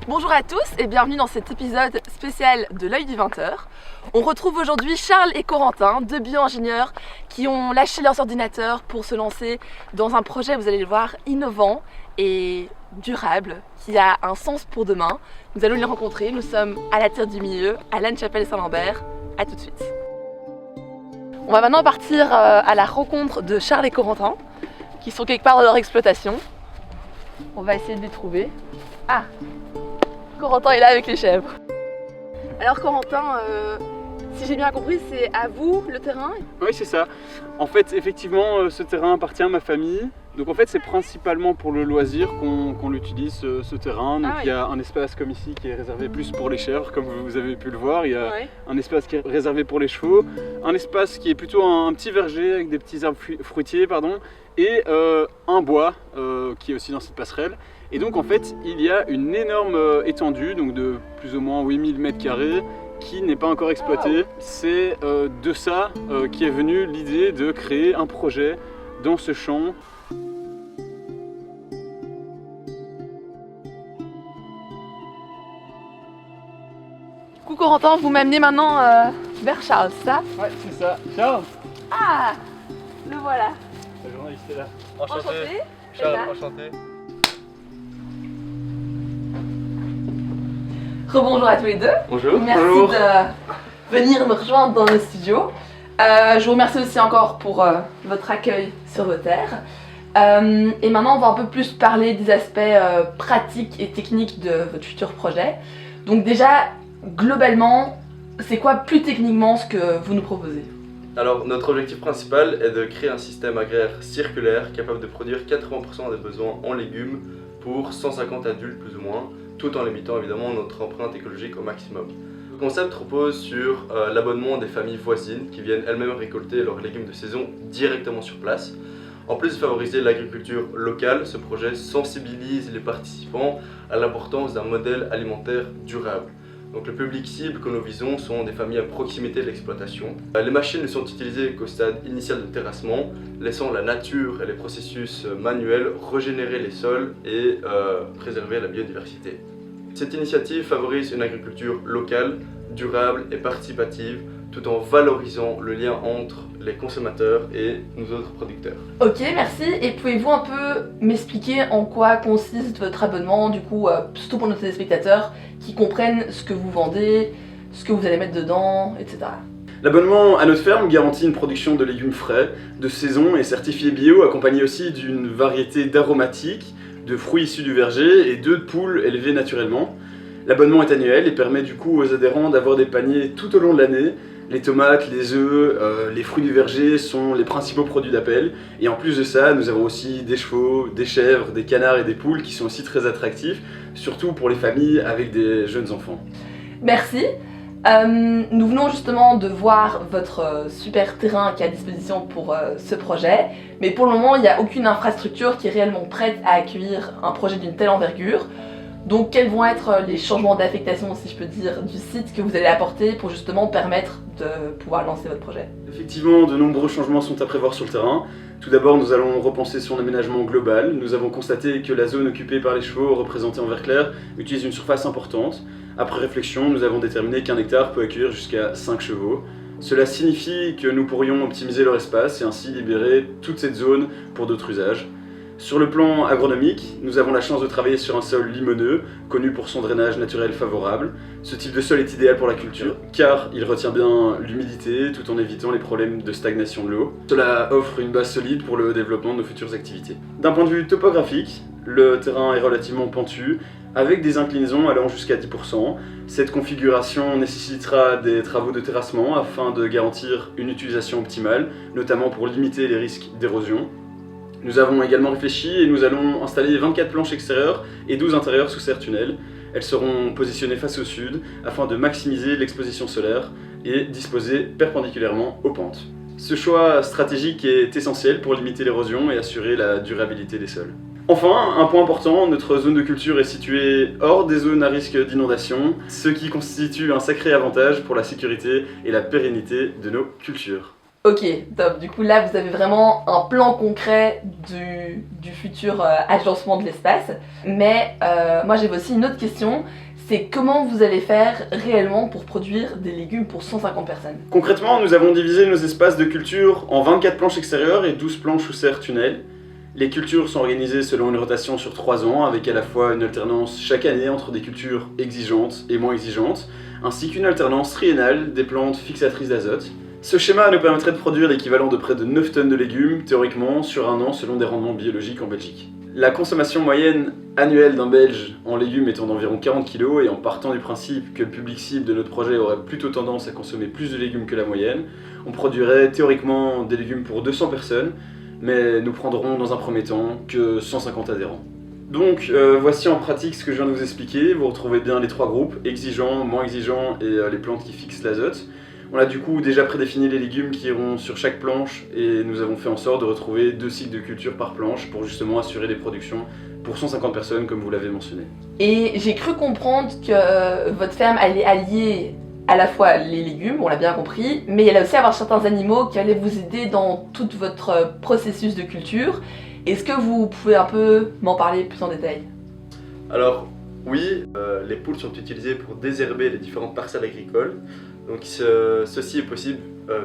Bonjour à tous et bienvenue dans cet épisode spécial de l'œil du 20h. On retrouve aujourd'hui Charles et Corentin, deux bio-ingénieurs qui ont lâché leurs ordinateurs pour se lancer dans un projet, vous allez le voir, innovant et durable, qui a un sens pour demain. Nous allons les rencontrer, nous sommes à la Terre du Milieu, à Lannes-Chapelle-Saint-Lambert. A tout de suite. On va maintenant partir à la rencontre de Charles et Corentin, qui sont quelque part dans leur exploitation. On va essayer de les trouver. Ah, Corentin est là avec les chèvres. Alors Corentin, si j'ai bien compris, c'est à vous le terrain? Oui, c'est ça. En fait, effectivement, ce terrain appartient à ma famille. Donc en fait, c'est principalement pour le loisir qu'on utilise ce terrain. Donc il y a un espace comme ici qui est réservé plus pour les chèvres, comme vous avez pu le voir. Il y a un espace qui est réservé pour les chevaux. Un espace qui est plutôt un petit verger avec des petits arbres fruitiers, et un bois qui est aussi dans cette passerelle. Et donc en fait, il y a une énorme étendue, donc de plus ou moins 8000 m², qui n'est pas encore exploitée. C'est de ça qui est venue l'idée de créer un projet dans ce champ. Coucou Corentin, vous m'amenez maintenant vers Charles, c'est ça? Ouais, c'est ça. Charles! Ah, le voilà. Le journaliste est là. Enchanté. Charles, enchanté. Rebonjour à tous les deux. Bonjour. Merci de venir me rejoindre dans le studio. Je vous remercie aussi encore pour votre accueil sur vos terres. Et maintenant, on va un peu plus parler des aspects pratiques et techniques de votre futur projet. Donc déjà, globalement, c'est quoi plus techniquement ce que vous nous proposez? Alors, notre objectif principal est de créer un système agraire circulaire capable de produire 80% des besoins en légumes pour 150 adultes plus ou moins, tout en limitant évidemment notre empreinte écologique au maximum. Le concept repose sur l'abonnement des familles voisines qui viennent elles-mêmes récolter leurs légumes de saison directement sur place. En plus de favoriser l'agriculture locale, ce projet sensibilise les participants à l'importance d'un modèle alimentaire durable. Donc le public cible que nous visons sont des familles à proximité de l'exploitation. Les machines ne sont utilisées qu'au stade initial de terrassement, laissant la nature et les processus manuels régénérer les sols et préserver la biodiversité. Cette initiative favorise une agriculture locale, durable et participative, tout en valorisant le lien entre les consommateurs et nous autres producteurs. Ok, merci. Et pouvez-vous un peu m'expliquer en quoi consiste votre abonnement, du coup, surtout pour nos téléspectateurs qui comprennent ce que vous vendez, ce que vous allez mettre dedans, etc. L'abonnement à notre ferme garantit une production de légumes frais, de saison et certifiés bio, accompagné aussi d'une variété d'aromatiques, de fruits issus du verger et d'œufs de poules élevés naturellement. L'abonnement est annuel et permet du coup aux adhérents d'avoir des paniers tout au long de l'année. Les tomates, les œufs, les fruits du verger sont les principaux produits d'appel. Et en plus de ça, nous avons aussi des chevaux, des chèvres, des canards et des poules qui sont aussi très attractifs, surtout pour les familles avec des jeunes enfants. Merci. Nous venons justement de voir votre super terrain qui est à disposition pour ce projet. Mais pour le moment, il n'y a aucune infrastructure qui est réellement prête à accueillir un projet d'une telle envergure. Donc quels vont être les changements d'affectation, si je peux dire, du site que vous allez apporter pour justement permettre de pouvoir lancer votre projet? Effectivement, de nombreux changements sont à prévoir sur le terrain. Tout d'abord, nous allons repenser son aménagement global. Nous avons constaté que la zone occupée par les chevaux, représentée en vert clair, utilise une surface importante. Après réflexion, nous avons déterminé qu'un hectare peut accueillir jusqu'à 5 chevaux. Cela signifie que nous pourrions optimiser leur espace et ainsi libérer toute cette zone pour d'autres usages. Sur le plan agronomique, nous avons la chance de travailler sur un sol limoneux, connu pour son drainage naturel favorable. Ce type de sol est idéal pour la culture, car il retient bien l'humidité tout en évitant les problèmes de stagnation de l'eau. Cela offre une base solide pour le développement de nos futures activités. D'un point de vue topographique, le terrain est relativement pentu, avec des inclinaisons allant jusqu'à 10%. Cette configuration nécessitera des travaux de terrassement afin de garantir une utilisation optimale, notamment pour limiter les risques d'érosion. Nous avons également réfléchi et nous allons installer 24 planches extérieures et 12 intérieures sous serre-tunnel. Elles seront positionnées face au sud afin de maximiser l'exposition solaire et disposées perpendiculairement aux pentes. Ce choix stratégique est essentiel pour limiter l'érosion et assurer la durabilité des sols. Enfin, un point important, notre zone de culture est située hors des zones à risque d'inondation, ce qui constitue un sacré avantage pour la sécurité et la pérennité de nos cultures. Ok, top. Du coup, là, vous avez vraiment un plan concret du futur agencement de l'espace. Mais moi, j'avais aussi une autre question. C'est comment vous allez faire réellement pour produire des légumes pour 150 personnes? Concrètement, nous avons divisé nos espaces de culture en 24 planches extérieures et 12 planches ou serres tunnels. Les cultures sont organisées selon une rotation sur 3 ans, avec à la fois une alternance chaque année entre des cultures exigeantes et moins exigeantes, ainsi qu'une alternance triennale des plantes fixatrices d'azote. Ce schéma nous permettrait de produire l'équivalent de près de 9 tonnes de légumes, théoriquement, sur un an selon des rendements biologiques en Belgique. La consommation moyenne annuelle d'un Belge en légumes étant d'environ 40 kg, et en partant du principe que le public cible de notre projet aurait plutôt tendance à consommer plus de légumes que la moyenne, on produirait théoriquement des légumes pour 200 personnes, mais nous prendrons dans un premier temps que 150 adhérents. Donc voici en pratique ce que je viens de vous expliquer. Vous retrouvez bien les 3 groupes, exigeants, moins exigeants et les plantes qui fixent l'azote. On a du coup déjà prédéfini les légumes qui iront sur chaque planche et nous avons fait en sorte de retrouver 2 cycles de culture par planche pour justement assurer les productions pour 150 personnes comme vous l'avez mentionné. Et j'ai cru comprendre que votre ferme allait allier à la fois les légumes, on l'a bien compris, mais il allait aussi avoir certains animaux qui allaient vous aider dans tout votre processus de culture. Est-ce que vous pouvez un peu m'en parler plus en détail? Alors oui, les poules sont utilisées pour désherber les différentes parcelles agricoles. Donc ceci est possible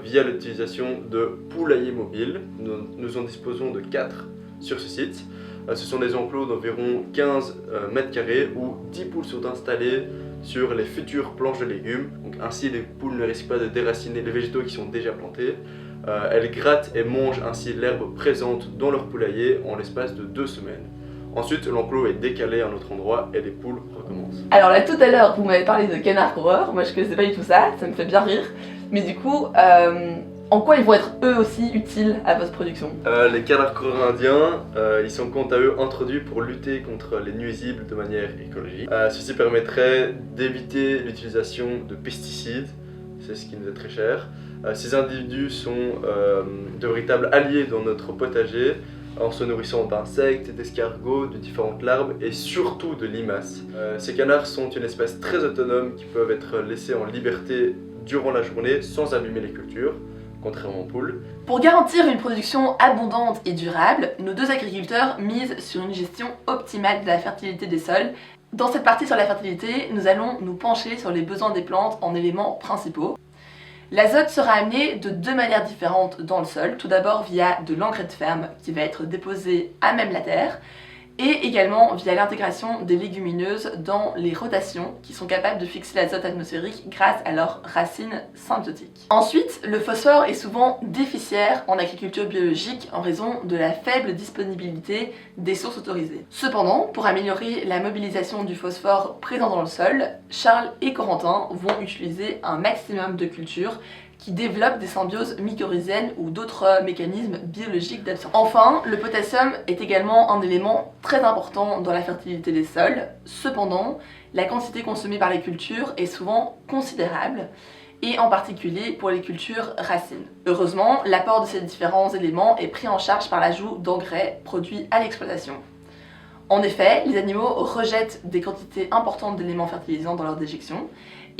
via l'utilisation de poulaillers mobiles. Nous en disposons de 4 sur ce site. Ce sont des enclos d'environ 15 mètres carrés où 10 poules sont installées sur les futures planches de légumes. Donc ainsi les poules ne risquent pas de déraciner les végétaux qui sont déjà plantés. Elles grattent et mangent ainsi l'herbe présente dans leur poulailler en l'espace de 2 semaines. Ensuite, l'enclos est décalé à un autre endroit et les poules recommencent. Alors là, tout à l'heure, vous m'avez parlé de canards coureurs. Moi, je connaissais pas du tout ça, ça me fait bien rire. Mais du coup, en quoi ils vont être eux aussi utiles à votre production? Les canards coureurs indiens, ils sont quant à eux introduits pour lutter contre les nuisibles de manière écologique. Ceci permettrait d'éviter l'utilisation de pesticides, c'est ce qui nous est très cher. Ces individus sont de véritables alliés dans notre potager, en se nourrissant d'insectes, d'escargots, de différentes larves et surtout de limaces. Ces canards sont une espèce très autonome qui peuvent être laissés en liberté durant la journée sans abîmer les cultures, contrairement aux poules. Pour garantir une production abondante et durable, nos 2 agriculteurs misent sur une gestion optimale de la fertilité des sols. Dans cette partie sur la fertilité, nous allons nous pencher sur les besoins des plantes en éléments principaux. L'azote sera amené de 2 manières différentes dans le sol. Tout d'abord via de l'engrais de ferme qui va être déposé à même la terre, et également via l'intégration des légumineuses dans les rotations qui sont capables de fixer l'azote atmosphérique grâce à leurs racines symbiotiques. Ensuite, le phosphore est souvent déficitaire en agriculture biologique en raison de la faible disponibilité des sources autorisées. Cependant, pour améliorer la mobilisation du phosphore présent dans le sol, Charles et Corentin vont utiliser un maximum de cultures qui développent des symbioses mycorhiziennes ou d'autres mécanismes biologiques d'absorption. Enfin, le potassium est également un élément très important dans la fertilité des sols. Cependant, la quantité consommée par les cultures est souvent considérable, et en particulier pour les cultures racines. Heureusement, l'apport de ces différents éléments est pris en charge par l'ajout d'engrais produits à l'exploitation. En effet, les animaux rejettent des quantités importantes d'éléments fertilisants dans leur déjection,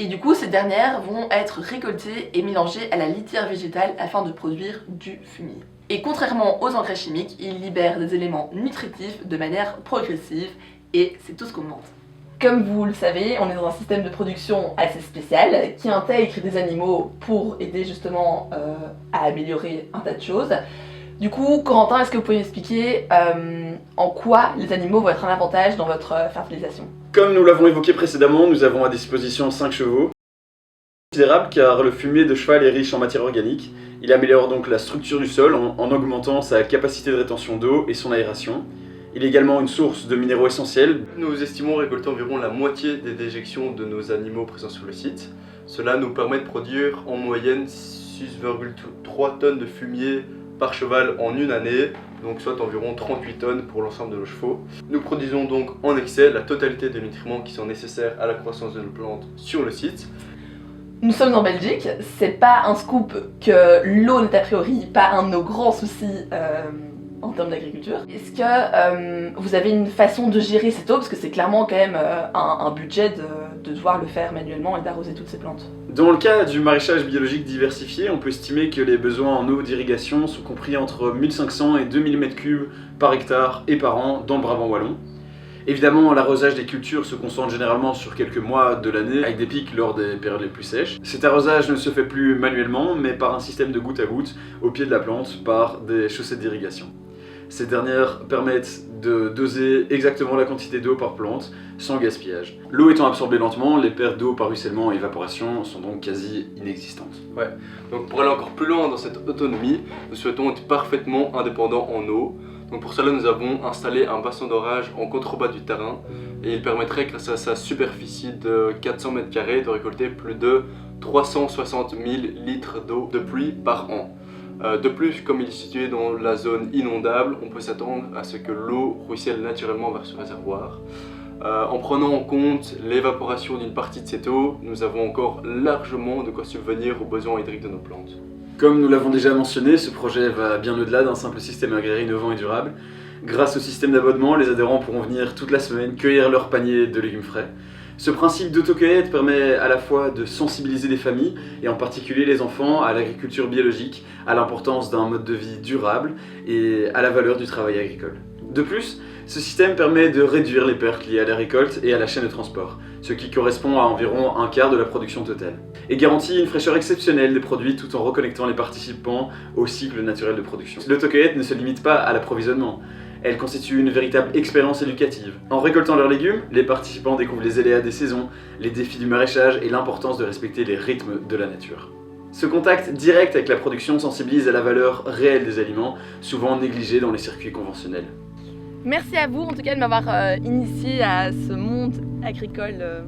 et du coup, ces dernières vont être récoltées et mélangées à la litière végétale afin de produire du fumier. Et contrairement aux engrais chimiques, ils libèrent des éléments nutritifs de manière progressive, et c'est tout ce qu'on demande. Comme vous le savez, on est dans un système de production assez spécial qui intègre des animaux pour aider justement à améliorer un tas de choses. Du coup, Corentin, est-ce que vous pouvez m'expliquer en quoi les animaux vont être un avantage dans votre fertilisation? Comme nous l'avons évoqué précédemment, nous avons à disposition 5 chevaux. Considérable car le fumier de cheval est riche en matière organique. Il améliore donc la structure du sol en augmentant sa capacité de rétention d'eau et son aération. Il est également une source de minéraux essentiels. Nous estimons récolter environ la moitié des déjections de nos animaux présents sur le site. Cela nous permet de produire en moyenne 6,3 tonnes de fumier par cheval en une année, donc soit environ 38 tonnes pour l'ensemble de nos chevaux. Nous produisons donc en excès la totalité des nutriments qui sont nécessaires à la croissance de nos plantes sur le site. Nous sommes en Belgique, c'est pas un scoop que l'eau n'est a priori pas un de nos grands soucis en termes d'agriculture. Est-ce que vous avez une façon de gérer cette eau, parce que c'est clairement quand même un budget de devoir le faire manuellement et d'arroser toutes ces plantes? Dans le cas du maraîchage biologique diversifié, on peut estimer que les besoins en eau d'irrigation sont compris entre 1500 et 2000 m3 par hectare et par an dans le Brabant wallon. Évidemment, l'arrosage des cultures se concentre généralement sur quelques mois de l'année, avec des pics lors des périodes les plus sèches. Cet arrosage ne se fait plus manuellement, mais par un système de goutte à goutte au pied de la plante par des chaussettes d'irrigation. Ces dernières permettent de doser exactement la quantité d'eau par plante, sans gaspillage. L'eau étant absorbée lentement, les pertes d'eau par ruissellement et évaporation sont donc quasi inexistantes. Ouais, donc pour aller encore plus loin dans cette autonomie, nous souhaitons être parfaitement indépendants en eau. Donc pour cela, nous avons installé un bassin d'orage en contrebas du terrain et il permettrait, grâce à sa superficie de 400 m², de récolter plus de 360 000 litres d'eau de pluie par an. De plus, comme il est situé dans la zone inondable, on peut s'attendre à ce que l'eau ruisselle naturellement vers ce réservoir. En prenant en compte l'évaporation d'une partie de cette eau, nous avons encore largement de quoi subvenir aux besoins hydriques de nos plantes. Comme nous l'avons déjà mentionné, ce projet va bien au-delà d'un simple système agraire innovant et durable. Grâce au système d'abonnement, les adhérents pourront venir toute la semaine cueillir leur panier de légumes frais. Ce principe d'autocueillette permet à la fois de sensibiliser les familles, et en particulier les enfants, à l'agriculture biologique, à l'importance d'un mode de vie durable et à la valeur du travail agricole. De plus, ce système permet de réduire les pertes liées à la récolte et à la chaîne de transport, ce qui correspond à environ un quart de la production totale, et garantit une fraîcheur exceptionnelle des produits tout en reconnectant les participants au cycle naturel de production. L'autocueillette ne se limite pas à l'approvisionnement. Elle constitue une véritable expérience éducative. En récoltant leurs légumes, les participants découvrent les aléas des saisons, les défis du maraîchage et l'importance de respecter les rythmes de la nature. Ce contact direct avec la production sensibilise à la valeur réelle des aliments, souvent négligés dans les circuits conventionnels. Merci à vous en tout cas de m'avoir initié à ce monde agricole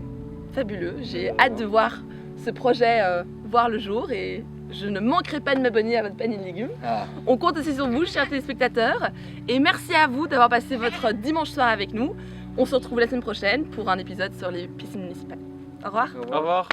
fabuleux. J'ai hâte de voir ce projet voir le jour et je ne manquerai pas de m'abonner à votre panier de légumes. On compte aussi sur vous, chers téléspectateurs. Et merci à vous d'avoir passé votre dimanche soir avec nous. On se retrouve la semaine prochaine pour un épisode sur les piscines municipales. Au revoir. Au revoir.